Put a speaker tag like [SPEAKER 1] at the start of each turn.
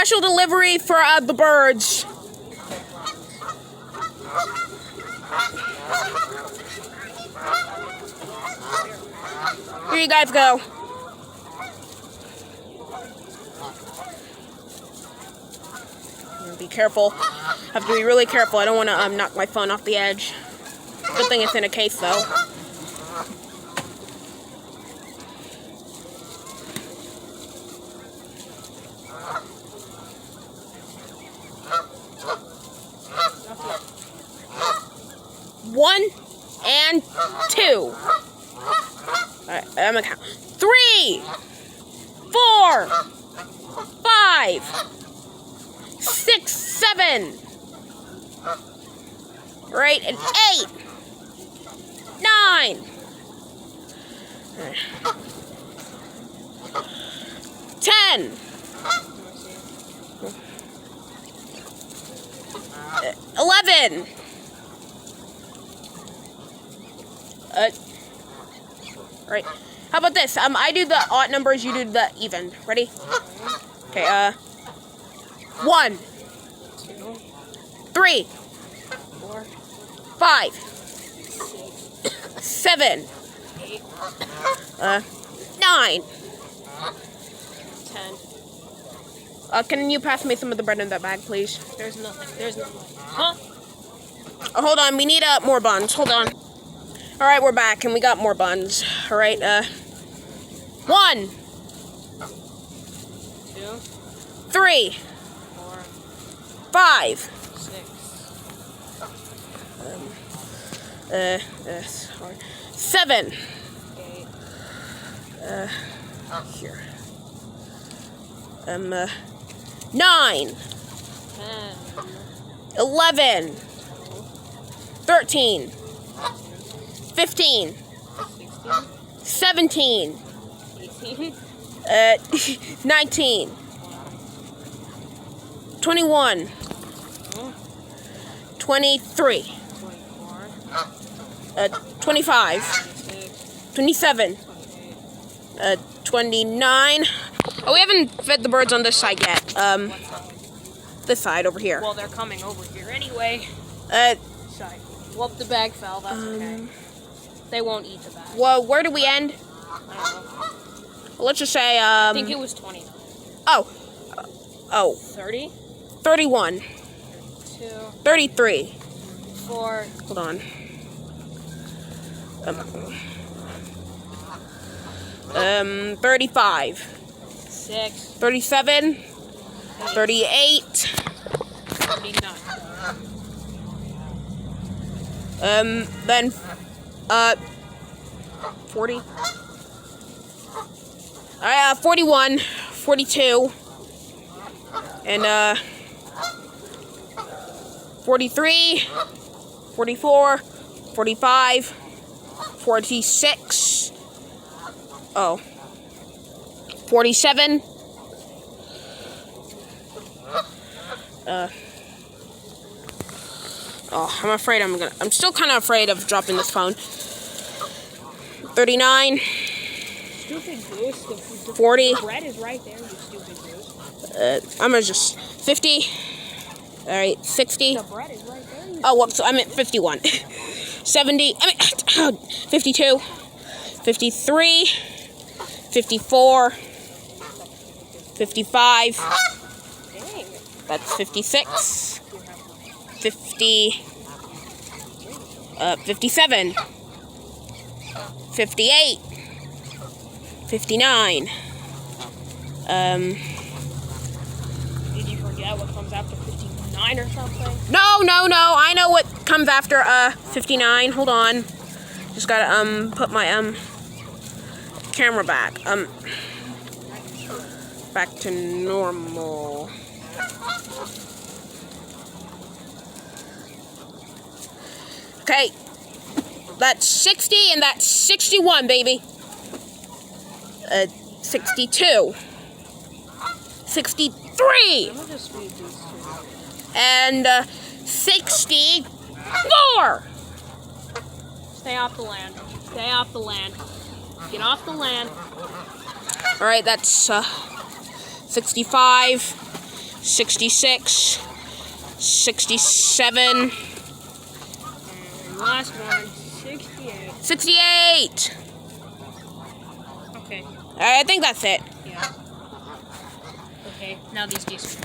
[SPEAKER 1] special delivery for the birds. Here you guys go. Be careful. Have to be really careful. I don't want to knock my phone off the edge. Good thing it's in a case, though. One and two. Alright, I'm gonna count. 3, 4, 5, 6, 7. Right, and 8, 9, 10, 11. Right. How about this? I do the odd numbers, you do the even. Ready? Okay, 1, 2, 3, 4, 5, 6, 7, 8, 9, 10. Can you pass me some of the bread in that bag, please?
[SPEAKER 2] There's nothing. There's nothing. Huh?
[SPEAKER 1] Oh, hold on. We need more buns. Hold on. All right, we're back, and we got more buns. All right, 1, 2, 3,
[SPEAKER 2] 4,
[SPEAKER 1] 5,
[SPEAKER 2] 6,
[SPEAKER 1] 7,
[SPEAKER 2] 8,
[SPEAKER 1] here, 9,
[SPEAKER 2] 10,
[SPEAKER 1] 11, 13, 15, 17,
[SPEAKER 2] 18,
[SPEAKER 1] 19, 21, 23,
[SPEAKER 2] 24,
[SPEAKER 1] 25,
[SPEAKER 2] 26,
[SPEAKER 1] 27, 29. Oh, we haven't fed the birds on this side yet. This side over here.
[SPEAKER 2] Well, they're coming over here anyway. Sorry. Well, the bag fell. That's okay. They won't eat the bag.
[SPEAKER 1] Well, where do we end?
[SPEAKER 2] I don't know.
[SPEAKER 1] Let's just say,
[SPEAKER 2] I think it was 20.
[SPEAKER 1] oh,
[SPEAKER 2] 30?
[SPEAKER 1] 31,
[SPEAKER 2] 2,
[SPEAKER 1] 33.
[SPEAKER 2] 4,
[SPEAKER 1] Hold on. 35,
[SPEAKER 2] 6,
[SPEAKER 1] 37, 38,
[SPEAKER 2] 39.
[SPEAKER 1] Then, 40. Alright, 41, 42, and, 43, 44, 45, 46, 47, I'm afraid I'm still kind of afraid of dropping this phone. 39,
[SPEAKER 2] Stupid goose. The
[SPEAKER 1] 40,
[SPEAKER 2] bread is right there, you stupid goose.
[SPEAKER 1] I'm gonna just 50. All right, 60.
[SPEAKER 2] The bread is right there.
[SPEAKER 1] Oh, whoops! I meant 51. 70. 52. 53. 54. 55.
[SPEAKER 2] Dang.
[SPEAKER 1] That's 56. 50. 57. 58. 59.
[SPEAKER 2] Did you forget what comes after 59 or something?
[SPEAKER 1] No. I know what comes after 59. Hold on. Just gotta put my camera back. Back to normal. Okay. That's 60 and that's 61, baby. 62. 63.
[SPEAKER 2] Let me just read these two.
[SPEAKER 1] And 64.
[SPEAKER 2] Stay off the land. Stay off the land. Get off the land.
[SPEAKER 1] All right, that's 65, 66, 67,
[SPEAKER 2] And last one, 68.
[SPEAKER 1] 68.
[SPEAKER 2] Okay.
[SPEAKER 1] I think that's it.
[SPEAKER 2] Yeah. Okay, now these discs.